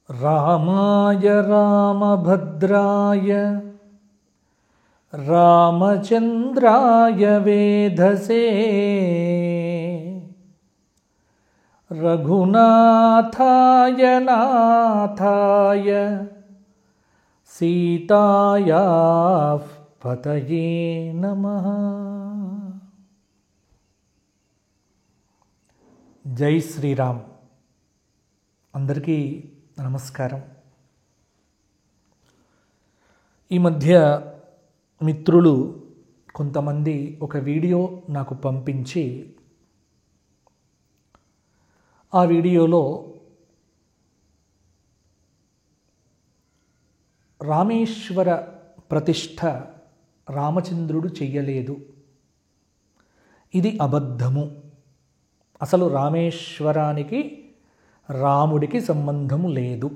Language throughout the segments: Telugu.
रामाय रामभद्राय रामचन्द्राय वेधसे रघुनाथाय नाथाय सीतायाः पतये नमः। जय श्रीराम। अंदरिकी నమస్కారం। ఈ మధ్య మిత్రులు కొంతమంది ఒక వీడియో నాకు పంపించి ఆ వీడియోలో రామేశ్వర ప్రతిష్ఠ రామచంద్రుడు చెయ్యలేదు, ఇది అబద్ధము, అసలు రామేశ్వరానికి రాముడికి సంబంధము లేదు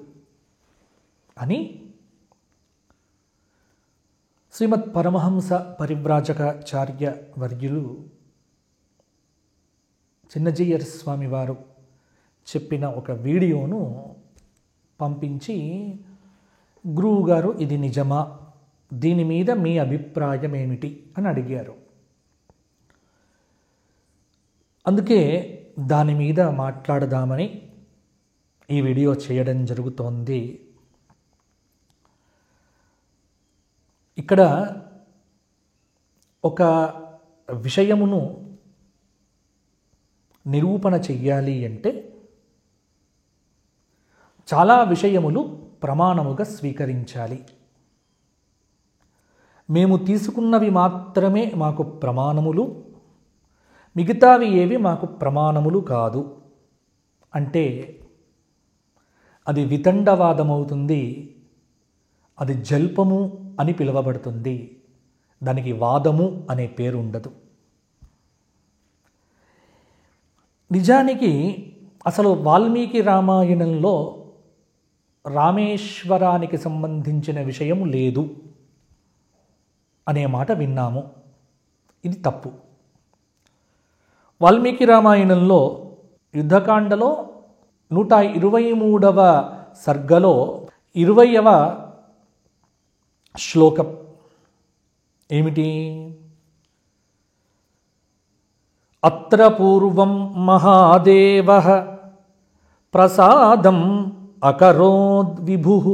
అని శ్రీమద్ పరమహంస పరివ్రాజకాచార్య వర్యులు చిన్నజీయర్ స్వామి వారు చెప్పిన ఒక వీడియోను పంపించి, గురువుగారు ఇది నిజమా, దీని మీద మీ అభిప్రాయం ఏమిటి అని అడిగారు. అందుకే దాని మీద మాట్లాడదామని ఈ వీడియో చేయడం జరుగుతోంది. ఇక్కడ ఒక విషయమును నిరూపణ చెయ్యాలి అంటే చాలా విషయములు ప్రమాణముగా స్వీకరించాలి. మేము తీసుకున్నవి మాత్రమే మాకు ప్రమాణములు, మిగతావి ఏవి మాకు ప్రమాణములు కాదు అంటే అది వితండవాదమవుతుంది, అది జల్పము అని పిలువబడుతుంది, దానికి వాదము అనే పేరు ఉండదు. నిజానికి అసలు వాల్మీకి రామాయణంలో రామేశ్వరానికి సంబంధించిన విషయము లేదు అనే మాట విన్నాము. ఇది తప్పు. వాల్మీకి రామాయణంలో యుద్ధకాండలో 123వ సర్గలో 20వ శ్లోకం ఏమిటి? అత్ర పూర్వం మహాదేవః ప్రసాదం అకరోద్విభుః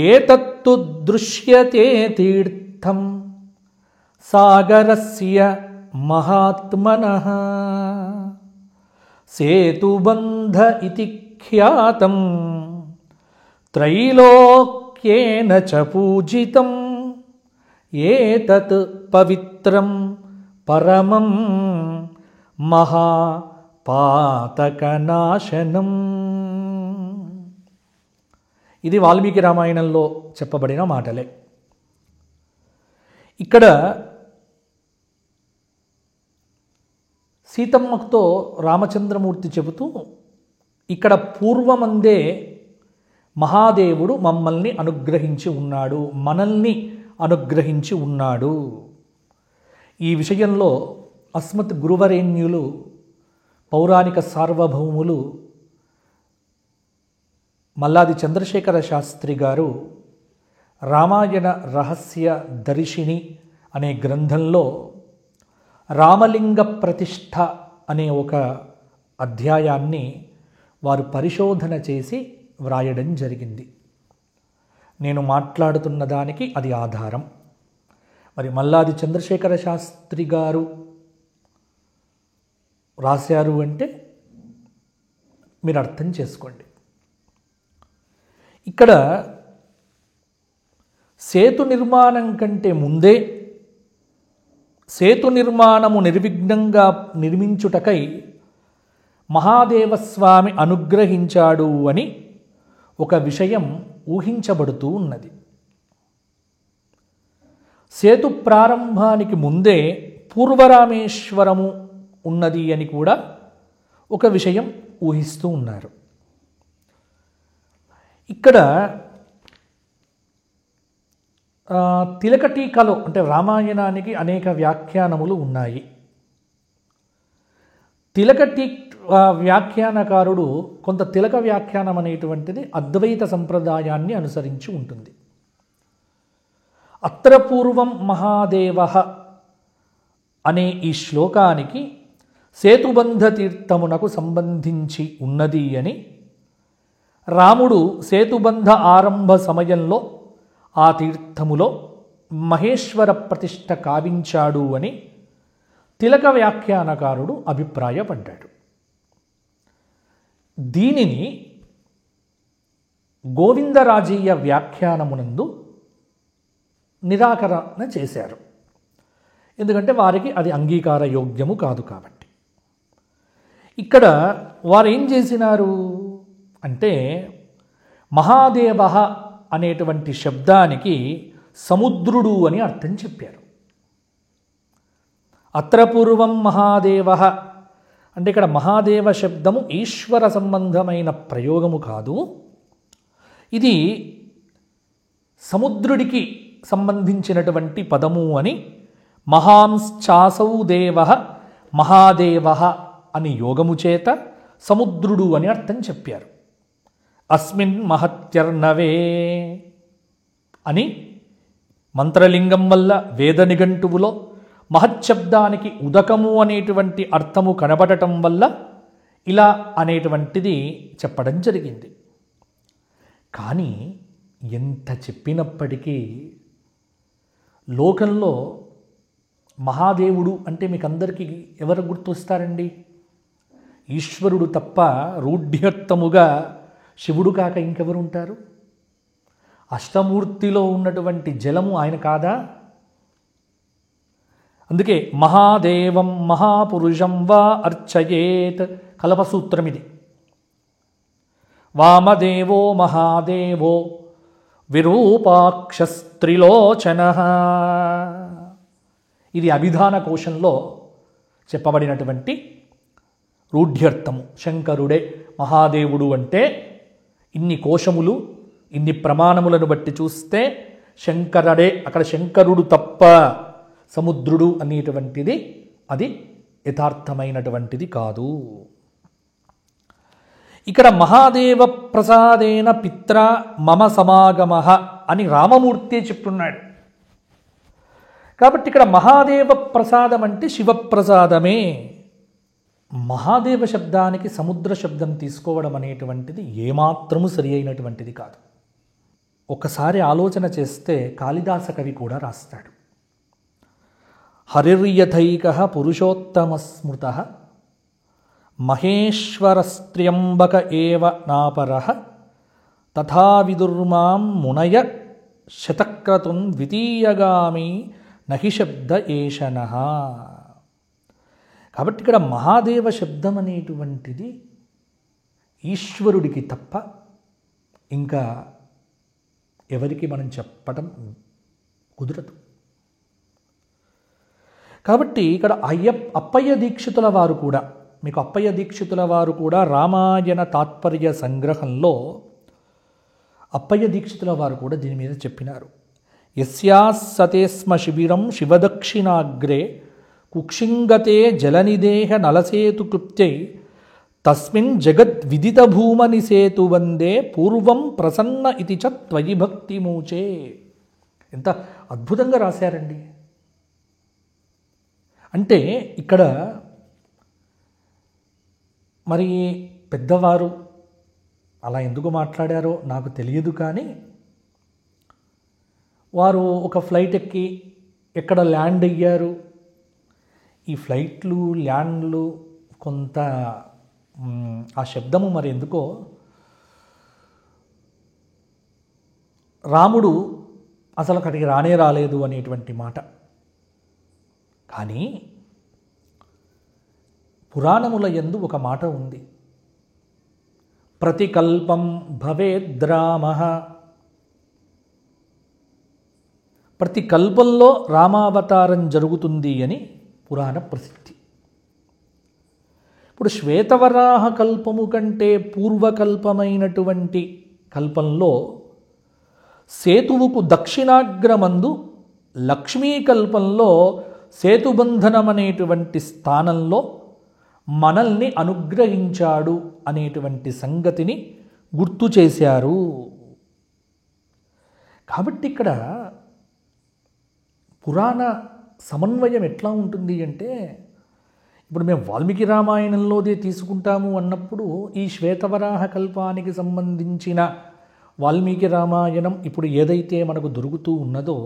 ఏతత్తు దృశ్యతే తీర్థం సాగరస్య మహాత్మనః సేతుబంధ ఇతి ఖ్యాతం త్రైలోక్యేన చ పూజితం ఏతత్ పవిత్రం పరమం మహాపాతకనాశనం. ఇది వాల్మీకి రామాయణంలో చెప్పబడిన మాటలే. ఇక్కడ సీతమ్మతో రామచంద్రమూర్తి చెబుతూ, ఇక్కడ పూర్వమందే మహాదేవుడు మమ్మల్ని అనుగ్రహించి ఉన్నాడు, మనల్ని అనుగ్రహించి ఉన్నాడు. ఈ విషయంలో అస్మత్ గురువరేణ్యులు, పౌరాణిక సార్వభౌములు మల్లాది చంద్రశేఖర శాస్త్రి గారు రామాయణ రహస్య దర్శిని అనే గ్రంథంలో రామలింగ ప్రతిష్ఠ అనే ఒక అధ్యాయాన్ని వారు పరిశోధన చేసి వ్రాయడం జరిగింది. నేను మాట్లాడుతున్న దానికి అది ఆధారం. మరి మల్లాది చంద్రశేఖర శాస్త్రి గారు రాశారు అంటే మీరు అర్థం చేసుకోండి. ఇక్కడ సేతు నిర్మాణం కంటే ముందే సేతు నిర్మాణము నిర్విఘ్నంగా నిర్మించుటకై మహాదేవస్వామి అనుగ్రహించాడు అని ఒక విషయం ఊహించబడుతూ ఉన్నది. సేతు ప్రారంభానికి ముందే పూర్వరామేశ్వరము ఉన్నది అని కూడా ఒక విషయం ఊహిస్తూ ఉన్నారు. ఇక్కడ తిలకటీకలో, అంటే రామాయణానికి అనేక వ్యాఖ్యానములు ఉన్నాయి. తిలక వ్యాఖ్యానకారుడు కొంత తిలక వ్యాఖ్యానం అనేటువంటిది అద్వైత సంప్రదాయాన్ని అనుసరించి ఉంటుంది. అత్ర పూర్వం మహాదేవ అనే ఈ శ్లోకానికి సేతుబంధ తీర్థమునకు సంబంధించి ఉన్నది అని, రాముడు సేతుబంధ ఆరంభ సమయంలో ఆ తీర్థములో మహేశ్వర ప్రతిష్ఠ కావించాడు అని తిలక వ్యాఖ్యానకారుడు అభిప్రాయపడ్డాడు. దీనిని గోవిందరాజీయ వ్యాఖ్యానమునందు నిరాకరణ చేశారు. ఎందుకంటే వారికి అది అంగీకార యోగ్యము కాదు కాబట్టి. ఇక్కడ వారు ఏం చేసినారు అంటే, మహాదేవ అనేటువంటి శబ్దానికి సముద్రుడు అని అర్థం చెప్పారు. అత్ర పూర్వం మహాదేవ అంటే ఇక్కడ మహాదేవ శబ్దము ఈశ్వర సంబంధమైన ప్రయోగము కాదు, ఇది సముద్రుడికి సంబంధించినటువంటి పదము అని, మహాంశ్చాసౌ దేవ మహాదేవ అని యోగము చేత సముద్రుడు అని అర్థం చెప్పారు. అస్మిన్ మహత్యర్ణవే అని మంత్రలింగం వల్ల వేద నిఘంటువులో మహచ్చబ్దానికి ఉదకము అనేటువంటి అర్థము కనబడటం వల్ల ఇలా అనేటువంటిది చెప్పడం జరిగింది. కానీ ఎంత చెప్పినప్పటికీ లోకంలో మహాదేవుడు అంటే మీకు అందరికీ ఎవరు గుర్తొస్తారండి? ఈశ్వరుడు తప్ప రూఢ్యర్థముగా శివుడు కాక ఇంకెవరు ఉంటారు? అష్టమూర్తిలో ఉన్నటువంటి జలము ఆయన కాదా? అందుకే మహాదేవం మహాపురుషం వా అర్చయేత్ కల్పసూత్రం ఇది. వామదేవో మహాదేవో విరూపాక్షస్త్రిలోచన, ఇది అభిధాన కోశంలో చెప్పబడినటువంటి రూఢ్యర్థము. శంకరుడే మహాదేవుడు అంటే ఇన్ని కోశములు ఇన్ని ప్రమాణములను బట్టి చూస్తే శంకరుడే, అక్కడ శంకరుడు తప్ప సముద్రుడు అనేటువంటిది అది యథార్థమైనటువంటిది కాదు. ఇక్కడ మహాదేవ ప్రసాదేన పిత్ర మమ సమాగమ అని రామమూర్తి చెప్తున్నాడు. కాబట్టి ఇక్కడ మహాదేవ ప్రసాదం అంటే శివప్రసాదమే. మహాదేవ శబ్దానికి సముద్ర శబ్దం తీసుకోవడం అనేటువంటిది ఏమాత్రము సరి అయినటువంటిది కాదు. ఒకసారి ఆలోచన చేస్తే కాళిదాస కవి కూడా రాస్తాడు, హరిర్యథైక పురుషోత్తమ స్మృత మహేశ్వరస్త్ర్యంబక ఏవ నాపరః తథా విదుర్మాం మునయ శతక్రతుం ద్వితీయగామి నహి శబ్ద ఏషనః. కాబట్టి ఇక్కడ మహాదేవ శబ్దం అనేటువంటిది ఈశ్వరుడికి తప్ప ఇంకా ఎవరికి మనం చెప్పటం కుదరదు. కాబట్టి ఇక్కడ అప్పయ్య దీక్షితుల వారు కూడా, మీకు అప్పయ్య దీక్షితుల వారు కూడా రామాయణ తాత్పర్య సంగ్రహంలో అప్పయ్య దీక్షితుల వారు కూడా దీని మీద చెప్పినారు. యస్యాసతేస్మ శిబిరం శివదక్షిణాగ్రే కుక్షింగతే జలనిదేహ నలసేతు కృత్యై తస్మిన్ జగద్విదిత భూమని సేతు వందే పూర్వం ప్రసన్న ఇతి చ త్వయి భక్తి మూచే. ఎంత అద్భుతంగా రాశారండి. అంటే ఇక్కడ మరి పెద్దవారు అలా ఎందుకు మాట్లాడారో నాకు తెలియదు, కానీ వారు ఒక ఫ్లైట్ ఎక్కి ఎక్కడ ల్యాండ్ అయ్యారు. ఈ ఫ్లైట్లు ల్యాండ్లు కొంత ఆ శబ్దము మరి ఎందుకో రాముడు అసలు అక్కడికి రానే రాలేదు అనేటువంటి మాట. కానీ పురాణముల యందు ఒక మాట ఉంది, ప్రతికల్పం భవేద్రామః. ప్రతి కల్పంలో రామావతారం జరుగుతుంది అని పురాణ ప్రసిద్ధి. ఇప్పుడు శ్వేతవరాహ కల్పము కంటే పూర్వకల్పమైనటువంటి కల్పంలో సేతువుకు దక్షిణాగ్రమందు లక్ష్మీకల్పంలో సేతుబంధనం అనేటువంటి స్థానంలో మనల్ని అనుగ్రహించాడు అనేటువంటి సంగతిని గుర్తు చేశారు. కాబట్టి ఇక్కడ పురాణ సమన్వయం ఎట్లా ఉంటుంది అంటే, ఇప్పుడు మేము వాల్మీకి రామాయణంలోదే తీసుకుంటాము అన్నప్పుడు ఈ శ్వేతవరాహ కల్పానికి సంబంధించిన వాల్మీకి రామాయణం ఇప్పుడు ఏదైతే మనకు దొరుకుతూ ఉన్నదో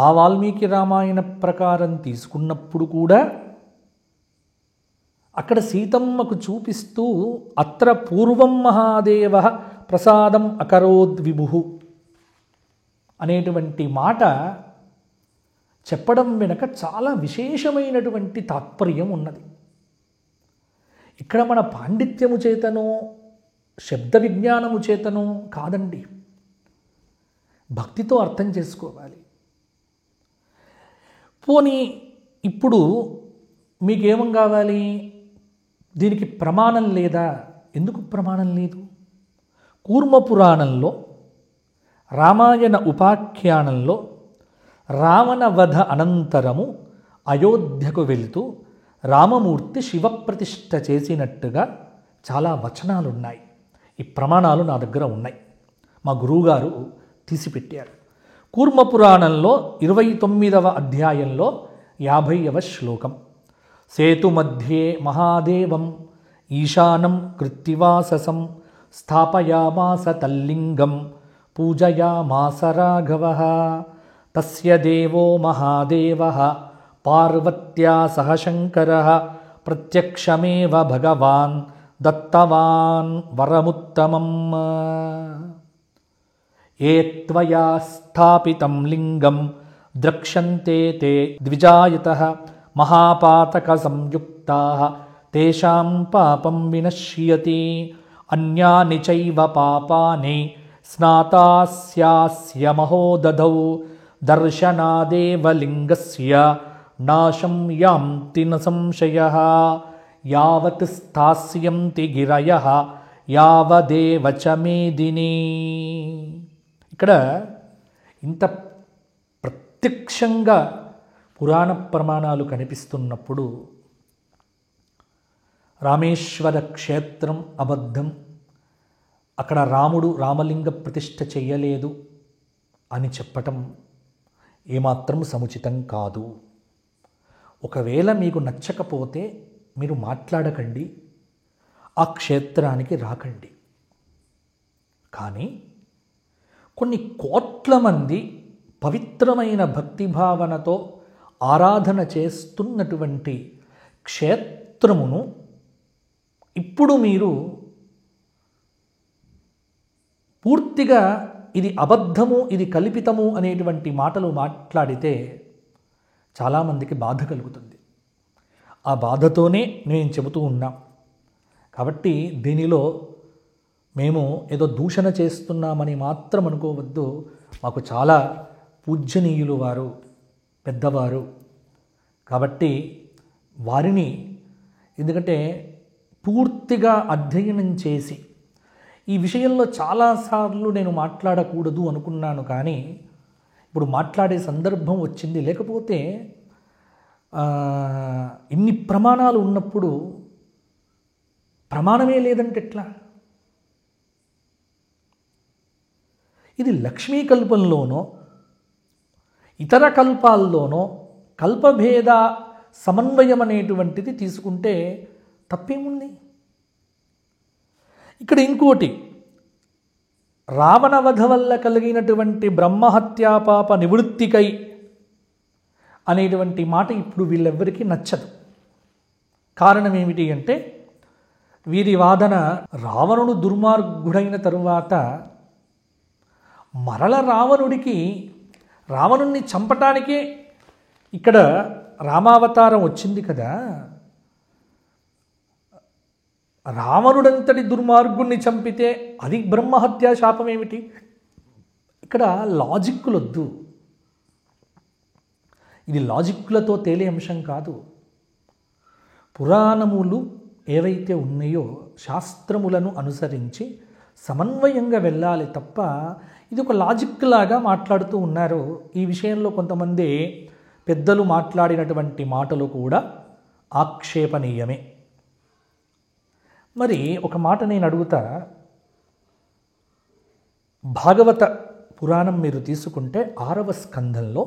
ఆ వాల్మీకి రామాయణ ప్రకారం తీసుకున్నప్పుడు కూడా అక్కడ సీతమ్మకు చూపిస్తూ అత్ర పూర్వం మహాదేవ ప్రసాదం అకరోద్విభు అనేటువంటి మాట చెప్పడం వెనుక చాలా విశేషమైనటువంటి తాత్పర్యం ఉన్నది. ఇక్కడ మన పాండిత్యము చేతనో శబ్ద విజ్ఞానము చేతనో కాదండి, భక్తితో అర్థం చేసుకోవాలి. పోనీ ఇప్పుడు మీకేమం కావాలి, దీనికి ప్రమాణం లేదా? ఎందుకు ప్రమాణం లేదు? కూర్మ పురాణంలో రామాయణ ఉపాఖ్యానంలో రావణ వధ అనంతరము అయోధ్యకు వెళుతూ రామమూర్తి శివప్రతిష్ఠ చేసినట్టుగా చాలా వచనాలున్నాయి. ఈ ప్రమాణాలు నా దగ్గర ఉన్నాయి, మా గురువుగారు తీసిపెట్టారు. కూర్మ పురాణంలో 29వ అధ్యాయంలో 50వ శ్లోకం, సేతు మధ్యే మహాదేవం ఈశానం కృత్తివాససం స్థాపయామాస తల్లింగం పూజయామాస రాఘవః తస్య దేవో మహాదేవః పార్వత్యా సహ శంకరః ప్రత్యక్షమేవ భగవాన్ దత్తవాన్ వరముత్తమం. ఏ త్వయా స్థాపితం లింగం ద్రక్ష్యంతే తే ద్విజాయతః మహాపాతక సంయుక్తాః తేషాం పాపం వినశ్యతి అన్యాని చైవ పాపాని స్నాతాస్యాస్య మహోదధౌ దర్శనాదేవ లింగస్య నాశం యాంతి న సంశయః యావత్ స్థాస్యంతి గిరయః యావదేవ చ మేదిని. ఇక్కడ ఇంత ప్రత్యక్షంగా పురాణ ప్రమాణాలు కనిపిస్తున్నప్పుడు రామేశ్వర క్షేత్రం అబద్ధం, అక్కడ రాముడు రామలింగ ప్రతిష్ఠ చెయ్యలేదు అని చెప్పటం ఏమాత్రం సముచితం కాదు. ఒకవేళ మీకు నచ్చకపోతే మీరు మాట్లాడకండి, ఆ క్షేత్రానికి రాకండి. కానీ కొన్ని కోట్ల మంది పవిత్రమైన భక్తిభావనతో ఆరాధన చేస్తున్నటువంటి క్షేత్రమును ఇప్పుడు మీరు పూర్తిగా ఇది అబద్ధము, ఇది కల్పితము అనేటువంటి మాటలు మాట్లాడితే చాలామందికి బాధ కలుగుతుంది. ఆ బాధతోనే నేను చెబుతూ ఉన్నాం. కాబట్టి దీనిలో మేము ఏదో దూషణ చేస్తున్నామని మాత్రం అనుకోవద్దు. మాకు చాలా పూజ్యనీయులు వారు, పెద్దవారు. కాబట్టి వారిని, ఎందుకంటే పూర్తిగా అధ్యయనం చేసి ఈ విషయంలో చాలాసార్లు నేను మాట్లాడకూడదు అనుకున్నాను, కానీ ఇప్పుడు మాట్లాడే సందర్భం వచ్చింది. లేకపోతే ఇన్ని ప్రమాణాలు ఉన్నప్పుడు ప్రమాణమే లేదంటే ఎట్లా? ఇది లక్ష్మీ కల్పంలోనో ఇతర కల్పాల్లోనో కల్పభేద సమన్వయం అనేటువంటిది తీసుకుంటే తప్పేముంది? ఇక్కడ ఇంకోటి, రావణ వధ వల్ల కలిగినటువంటి బ్రహ్మహత్యాపాప నివృత్తికై అనేటువంటి మాట ఇప్పుడు వీళ్ళెవ్వరికీ నచ్చదు. కారణం ఏమిటి అంటే, వీరి వాదన రావణుడు దుర్మార్గుడైన తరువాత మరల రావణుణ్ణి చంపటానికే ఇక్కడ రామావతారం వచ్చింది కదా, రావణుడంతటి దుర్మార్గుణ్ణి చంపితే అది బ్రహ్మహత్యా శాపం ఏమిటి? ఇక్కడ లాజిక్కులొద్దు, ఇది లాజిక్కులతో తేలే అంశం కాదు. పురాణములు ఏవైతే ఉన్నాయో శాస్త్రములను అనుసరించి సమన్వయంగా వెళ్ళాలి తప్ప ఇది ఒక లాజిక్ లాగా మాట్లాడుతూ ఉన్నారు. ఈ విషయంలో కొంతమంది పెద్దలు మాట్లాడినటువంటి మాటలు కూడా ఆక్షేపణీయమే. మరి ఒక మాట నేను అడుగుతా, భాగవత పురాణం మీరు తీసుకుంటే 6వ స్కంధంలో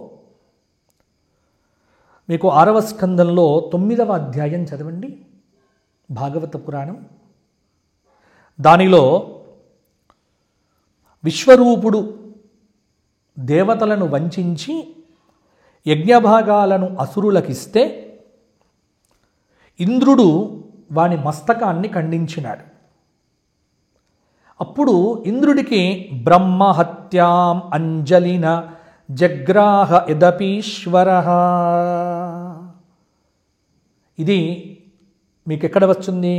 మీకు 6వ స్కంధంలో 9వ అధ్యాయం చదవండి భాగవత పురాణం. దానిలో విశ్వరూపుడు దేవతలను వంచించి యజ్ఞభాగాలను అసురులకిస్తే ఇంద్రుడు వాని మస్తకాన్ని ఖండించినాడు. అప్పుడు ఇంద్రుడికి బ్రహ్మహత్యాం అంజలిన జగ్రాహ యదపీశ్వర. ఇది మీకు ఎక్కడ వస్తుంది?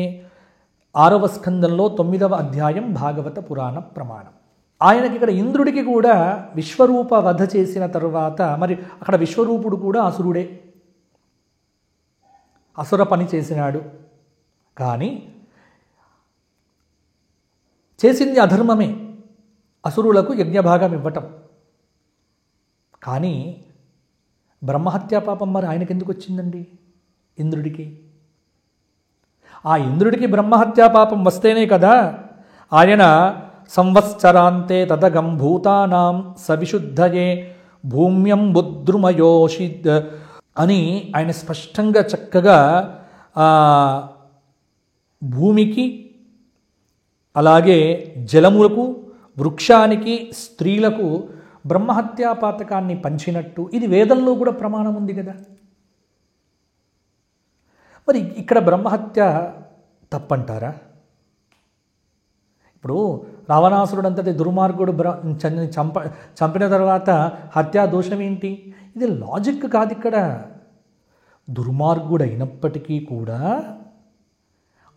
6వ స్కందంలో 9వ అధ్యాయం భాగవత పురాణ ప్రమాణం. ఆయనకి ఇక్కడ ఇంద్రుడికి కూడా విశ్వరూప వధ చేసిన తరువాత, మరి అక్కడ విశ్వరూపుడు కూడా అసురుడే, అసుర పని చేసినాడు. కానీ చేసింది అధర్మమే, అసురులకు యజ్ఞభాగం ఇవ్వటం. కానీ బ్రహ్మహత్యా పాపం మరి ఆయనకి ఎందుకు వచ్చిందండి? ఇంద్రుడికి. ఆ ఇంద్రుడికి బ్రహ్మహత్యా పాపం వస్తేనే కదా ఆయన సంవత్సరాంతే తదగం భూతానాం సవిశుద్ధయే భూమ్యం బుద్రుమయోషిద్ అని ఆయన స్పష్టంగా చక్కగా భూమికి, అలాగే జలములకు, వృక్షానికి, స్త్రీలకు బ్రహ్మహత్యా పాతకాన్ని పంచినట్టు ఇది వేదంలో కూడా ప్రమాణం ఉంది కదా. మరి ఇక్కడ బ్రహ్మహత్య తప్పంటారా? ఇప్పుడు రావణాసురుడంతటి దుర్మార్గుడు చంపిన తర్వాత హత్యా దోషం ఏంటి? ఇది లాజిక్ కాదు. ఇక్కడ దుర్మార్గుడైనప్పటికీ కూడా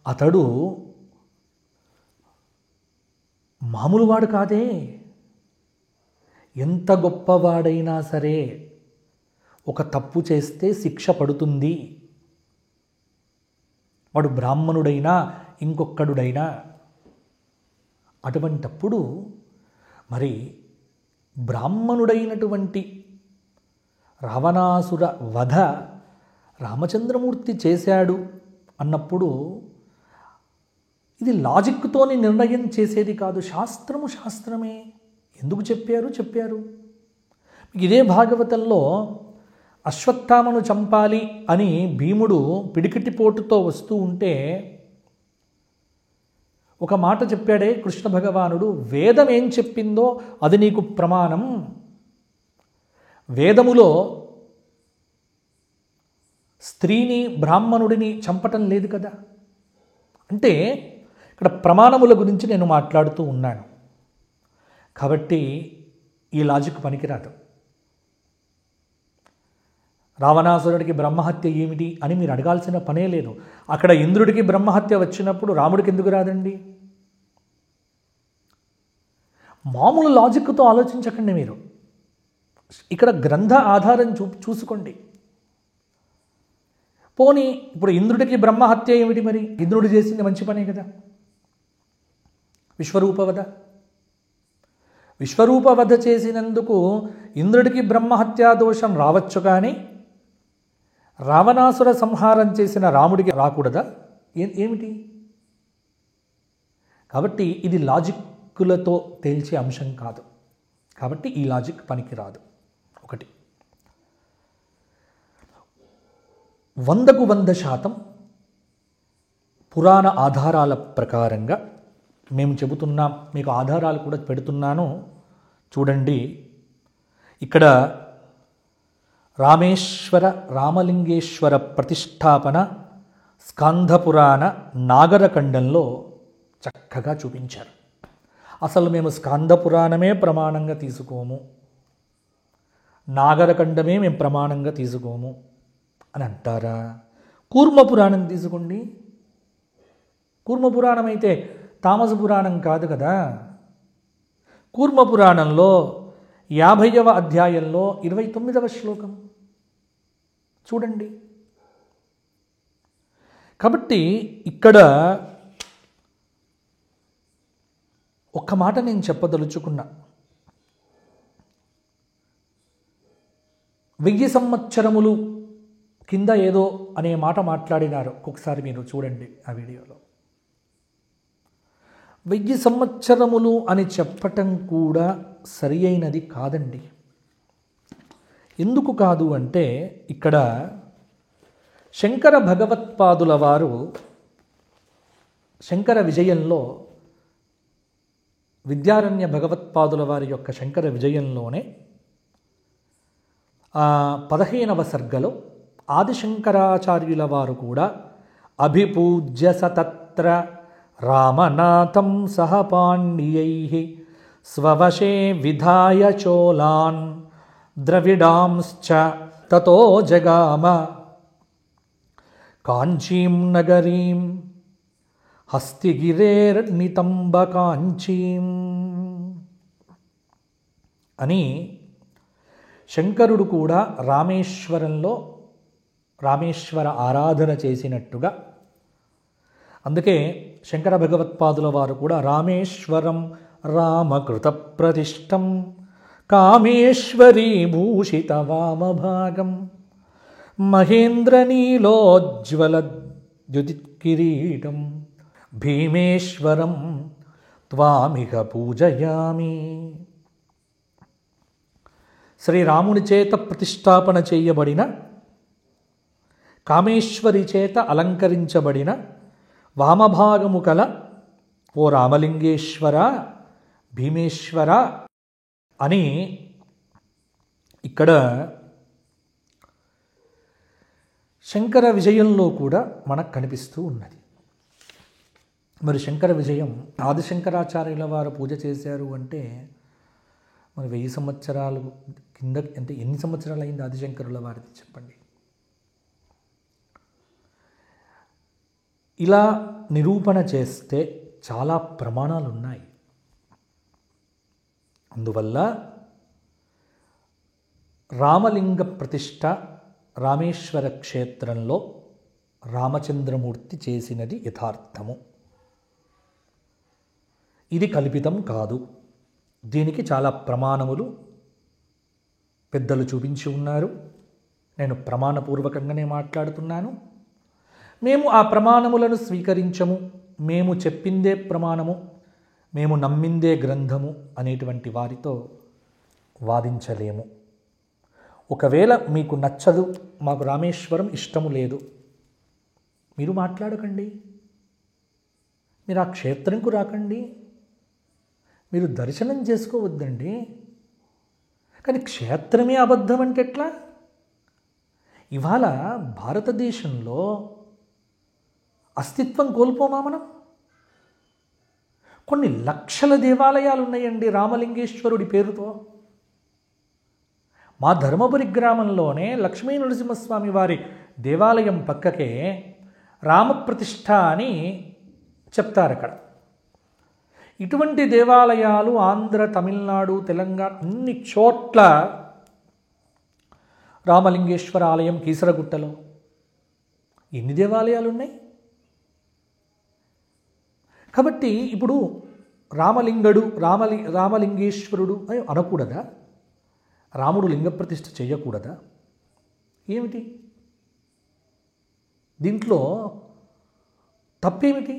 అతడు మామూలు వాడు కాదే. ఎంత గొప్పవాడైనా సరే ఒక తప్పు చేస్తే శిక్ష పడుతుంది. వాడు బ్రాహ్మణుడైనా ఇంకొక్కడుడైనా. అటువంటప్పుడు మరి బ్రాహ్మణుడైనటువంటి రావణాసుర వధ రామచంద్రమూర్తి చేశాడు అన్నప్పుడు ఇది లాజిక్తోని నిర్ణయం చేసేది కాదు. శాస్త్రము శాస్త్రమే. ఎందుకు చెప్పారు. ఇదే భాగవతంలో అశ్వత్థామను చంపాలి అని భీముడు పిడికిటిపోటుతో వస్తూ ఉంటే ఒక మాట చెప్పాడే కృష్ణ భగవానుడు, వేదం ఏం చెప్పిందో అది నీకు ప్రమాణం. వేదములో స్త్రీని బ్రాహ్మణుడిని చంపటం లేదు కదా. అంటే ఇక్కడ ప్రమాణముల గురించి నేను మాట్లాడుతూ ఉన్నాను కాబట్టి ఈ లాజిక్ పనికిరాదు. రావణాసురుడికి బ్రహ్మహత్య ఏమిటి అని మీరు అడగాల్సిన పనే లేదు. అక్కడ ఇంద్రుడికి బ్రహ్మహత్య వచ్చినప్పుడు రాముడికి ఎందుకు రాదండి? మామూలు లాజిక్తో ఆలోచించకండి మీరు. ఇక్కడ గ్రంథ ఆధారం చూసుకోండి. పోనీ ఇప్పుడు ఇంద్రుడికి బ్రహ్మహత్య ఏమిటి? మరి ఇంద్రుడు చేసింది మంచి పనే కదా. విశ్వరూపవధ చేసినందుకు ఇంద్రుడికి బ్రహ్మహత్యా దోషం రావచ్చు, కానీ రావణాసుర సంహారం చేసిన రాముడికి రాకూడదా? ఏమిటి? కాబట్టి ఇది లాజిక్కులతో తేల్చే అంశం కాదు. కాబట్టి ఈ లాజిక్ పనికిరాదు. ఒకటి, 100కు 100% పురాణ ఆధారాల ప్రకారంగా మేము చెబుతున్నాం. మీకు ఆధారాలు కూడా పెడుతున్నాను చూడండి. ఇక్కడ రామలింగేశ్వర ప్రతిష్టాపన స్కంధపురాణ నాగరఖండంలో చక్కగా చూపించారు. అసలు మేము స్కంధపురాణమే ప్రమాణంగా తీసుకోము, నాగరఖండమే మేము ప్రమాణంగా తీసుకోము అని అంటారా? కూర్మపురాణం తీసుకోండి. కూర్మపురాణం అయితే తామస పురాణం కాదు కదా. కూర్మపురాణంలో 50వ అధ్యాయంలో 29వ శ్లోకం చూడండి. కాబట్టి ఇక్కడ ఒక్క మాట నేను చెప్పదలుచుకున్నా. 1000 సంవత్సరములు కింద ఏదో అనే మాట మాట్లాడినారు. ఒకసారి మీరు చూడండి ఆ వీడియోలో. 1000 సంవత్సరములు అని చెప్పటం కూడా సరి అయినది కాదండి. ఎందుకు కాదు అంటే ఇక్కడ శంకర భగవత్పాదుల వారు శంకర విజయంలో, విద్యారణ్య భగవత్పాదుల వారి యొక్క శంకర విజయంలోనే 15వ సర్గలో ఆదిశంకరాచార్యుల వారు కూడా అభిపూజ్య సతత్ర రామనాథం సహ పాండ్యైః స్వవశే విధాయ చోళాన్ ద్రవిడాంశ్చ తతో జగామ కాంచీం నగరీం హస్తిగిరేర్నితంబకాంచీం అని శంకరుడు కూడా రామేశ్వరంలో రామేశ్వర ఆరాధన చేసినట్టుగా, అందుకే శంకర భగవత్పాదుల వారు కూడా రామేశ్వరం రామకృత ప్రతిష్టం కామేశ్వరీ భూషిత వామభాగం మహేంద్రనీలోజ్వల ద్యుతికిరీటం భీమేశ్వరం త్వామిహ పూజయామి. శ్రీరాముని చేత ప్రతిష్టాపన చేయబడిన, కామేశ్వరి చేత అలంకరించబడిన వామభాగము కల ఓ రామలింగేశ్వర, భీమేశ్వర అని ఇక్కడ శంకర విజయంలో కూడా మనకు కనిపిస్తూ ఉన్నది. మరి శంకర విజయం ఆదిశంకరాచార్యుల వారు పూజ చేశారు అంటే మరి 1000 సంవత్సరాలు కింద అంటే ఎన్ని సంవత్సరాలు అయింది ఆదిశంకరుల వారిది చెప్పండి. ఇలా నిరూపణ చేస్తే చాలా ప్రమాణాలు ఉన్నాయి. అందువల్ల రామలింగ ప్రతిష్ఠ రామేశ్వర క్షేత్రంలో రామచంద్రమూర్తి చేసినది యథార్థము. ఇది కల్పితం కాదు. దీనికి చాలా ప్రమాణములు పెద్దలు చూపించి ఉన్నారు. నేను ప్రమాణపూర్వకంగానే మాట్లాడుతున్నాను. మేము ఆ ప్రమాణములను స్వీకరించము, మేము చెప్పిందే ప్రమాణము, మేము నమ్మిందే గ్రంథము అనేటువంటి వారితో వాదించలేము. ఒకవేళ మీకు నచ్చదు, మాకు రామేశ్వరం ఇష్టము లేదు, మీరు మాట్లాడకండి, మీరు ఆ క్షేత్రంకు రాకండి, మీరు దర్శనం చేసుకోవద్దండి. కానీ క్షేత్రమే అబద్ధం అంటే ఎట్లా? ఇవాళ భారతదేశంలో అస్తిత్వం కోల్పోమా మనం? కొన్ని లక్షల దేవాలయాలు ఉన్నాయండి రామలింగేశ్వరుడి పేరుతో. మా ధర్మపురి గ్రామంలోనే లక్ష్మీ నరసింహస్వామి వారి దేవాలయం పక్కకే రామప్రతిష్ఠ అని చెప్తారు అక్కడ. ఇటువంటి దేవాలయాలు ఆంధ్ర, తమిళనాడు, తెలంగాణ అన్ని చోట్ల రామలింగేశ్వర ఆలయం కీసరగుట్టలో ఎన్ని దేవాలయాలు ఉన్నాయి? కాబట్టి ఇప్పుడు రామలింగేశ్వరుడు అని అనకూడదా? రాముడు లింగ ప్రతిష్ఠ చేయకూడదా? ఏమిటి దీంట్లో తప్పేమిటి?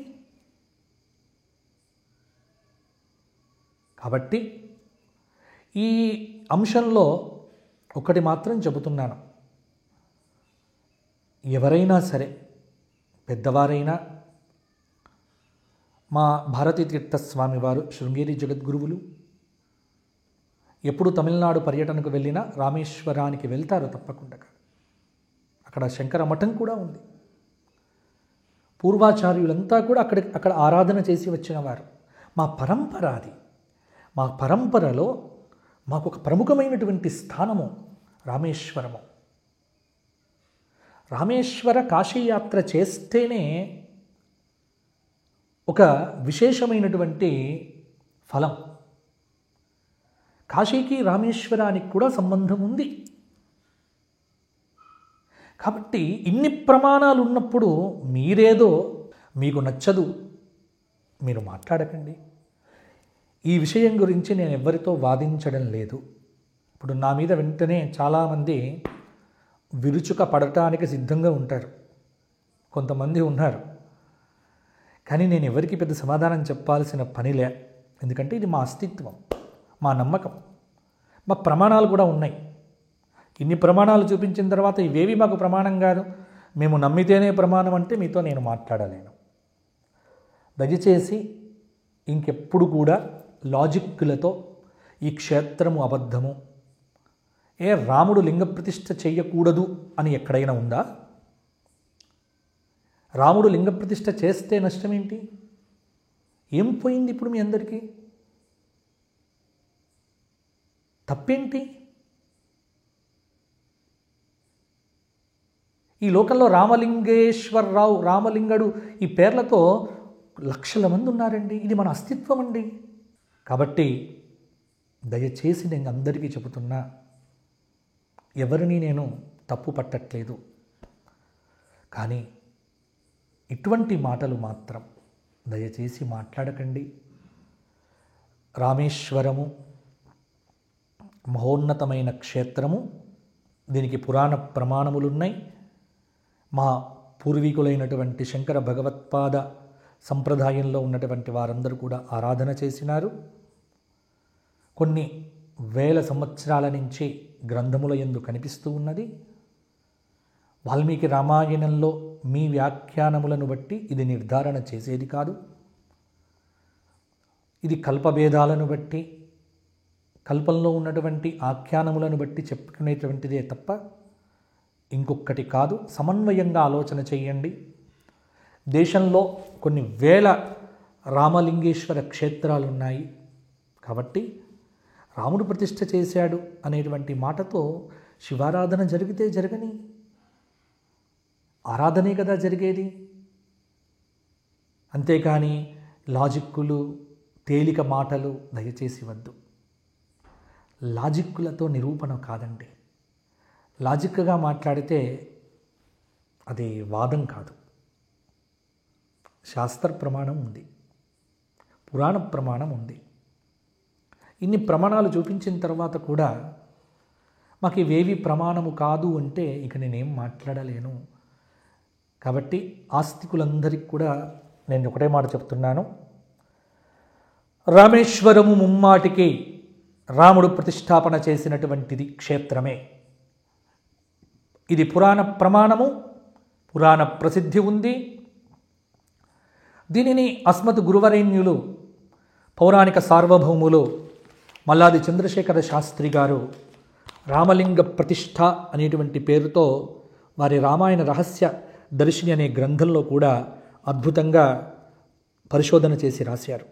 కాబట్టి ఈ అంశంలో ఒకటి మాత్రం చెబుతున్నాను. ఎవరైనా సరే, పెద్దవారైనా, మా భారతీ తీర్థస్వామి వారు శృంగేరి జగద్గురువులు ఎప్పుడు తమిళనాడు పర్యటనకు వెళ్ళినా రామేశ్వరానికి వెళ్తారు తప్పకుండా. అక్కడ శంకర మఠం కూడా ఉంది. పూర్వాచార్యులంతా కూడా అక్కడ ఆరాధన చేసి వచ్చిన వారు. మా పరంపర అది. మా పరంపరలో మాకు ఒక ప్రముఖమైనటువంటి స్థానము రామేశ్వరము. రామేశ్వర కాశీయాత్ర చేస్తేనే ఒక విశేషమైనటువంటి ఫలం. కాశీకి రామేశ్వరానికి కూడా సంబంధం ఉంది. కాబట్టి ఇన్ని ప్రమాణాలు ఉన్నప్పుడు మీరేదో మీకు నచ్చదు, మీరు మాట్లాడకండి. ఈ విషయం గురించి నేను ఎవరితో వాదించడం లేదు. ఇప్పుడు నా మీద వెంటనే చాలామంది విరుచుక పడటానికి సిద్ధంగా ఉంటారు, కొంతమంది ఉన్నారు. కానీ నేను ఎవరికి పెద్ద సమాధానం చెప్పాల్సిన పనిలే, ఎందుకంటే ఇది మా అస్తిత్వం, మా నమ్మకం, మా ప్రమాణాలు కూడా ఉన్నాయి. ఇన్ని ప్రమాణాలు చూపించిన తర్వాత ఇవేవి మాకు ప్రమాణం కాదు, మేము నమ్మితేనే ప్రమాణం అంటే మీతో నేను మాట్లాడలేను. దయచేసి ఇంకెప్పుడు కూడా లాజిక్కులతో ఈ క్షేత్రము అబద్ధము, రాముడు లింగ ప్రతిష్ఠ చెయ్యకూడదు అని ఎక్కడైనా ఉందా? రాముడు లింగ ప్రతిష్ఠ చేస్తే నష్టం ఏంటి? ఏం పోయింది ఇప్పుడు మీ అందరికీ? తప్పేంటి? ఈ లోకంలో రామలింగేశ్వరరావు, రామలింగడు ఈ పేర్లతో లక్షల మంది ఉన్నారండి. ఇది మన అస్తిత్వం అండి. కాబట్టి దయచేసి నేను అందరికీ చెబుతున్నా, ఎవరిని నేను తప్పు పట్టట్లేదు, కానీ ఇటువంటి మాటలు మాత్రం దయచేసి మాట్లాడకండి. రామేశ్వరము మహోన్నతమైన క్షేత్రము, దీనికి పురాణ ప్రమాణములున్నాయి. మా పూర్వీకులైనటువంటి శంకర భగవత్పాద సంప్రదాయంలో ఉన్నటువంటి వారందరూ కూడా ఆరాధన చేసినారు. కొన్ని వేల సంవత్సరాల నుంచి గ్రంథముల యందు కనిపిస్తూ ఉన్నది. వాల్మీకి రామాయణంలో మీ వ్యాఖ్యానములను బట్టి ఇది నిర్ధారణ చేసేది కాదు. ఇది కల్పభేదాలను బట్టి, కల్పంలో ఉన్నటువంటి ఆఖ్యానములను బట్టి చెప్పుకునేటువంటిదే తప్ప ఇంకొకటి కాదు. సమన్వయంగా ఆలోచన చేయండి. దేశంలో కొన్ని వేల రామలింగేశ్వర క్షేత్రాలు ఉన్నాయి. కాబట్టి రాముడు ప్రతిష్ఠ చేశాడు అనేటువంటి మాటతో శివారాధన జరిగితే జరగని, ఆరాధనే కదా జరిగేది. అంతేకాని లాజిక్కులు, తేలిక మాటలు దయచేసి వద్దు. లాజిక్కులతో నిరూపణ కాదండి. లాజిక్గా మాట్లాడితే అది వాదం కాదు. శాస్త్ర ప్రమాణం ఉంది, పురాణ ప్రమాణం ఉంది. ఇన్ని ప్రమాణాలు చూపించిన తర్వాత కూడా మాకు ఇవేవి ప్రమాణము కాదు అంటే ఇక నేనేం మాట్లాడలేను. కాబట్టి ఆస్తికులందరికీ కూడా నేను ఒకటే మాట చెప్తున్నాను, రామేశ్వరము ముమ్మాటికి రాముడు ప్రతిష్టాపన చేసినటువంటిది క్షేత్రమే. ఇది పురాణ ప్రమాణము, పురాణ ప్రసిద్ధి ఉంది. దీనిని అస్మత్ గురువరేణ్యులు, పౌరాణిక సార్వభౌములు మల్లాది చంద్రశేఖర శాస్త్రి గారు రామలింగ ప్రతిష్ఠ అనేటువంటి పేరుతో వారి రామాయణ రహస్య దర్శిని అనే గ్రంథంలో కూడా అద్భుతంగా పరిశోధన చేసి రాశారు.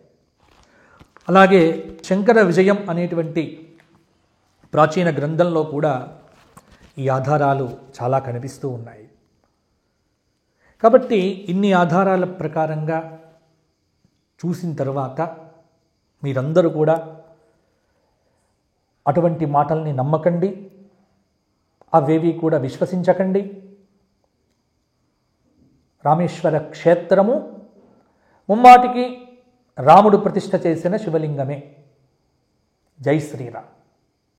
అలాగే శంకర విజయం అనేటువంటి ప్రాచీన గ్రంథంలో కూడా ఈ ఆధారాలు చాలా కనిపిస్తూ ఉన్నాయి. కాబట్టి ఇన్ని ఆధారాల ప్రకారంగా చూసిన తర్వాత మీరందరూ కూడా అటువంటి మాటల్ని నమ్మకండి, అవేవి కూడా విశ్వసించకండి. రామేశ్వర క్షేత్రము ముమ్మాటికి రాముడు ప్రతిష్ఠ చేసిన శివలింగమే. జై శ్రీరామ్.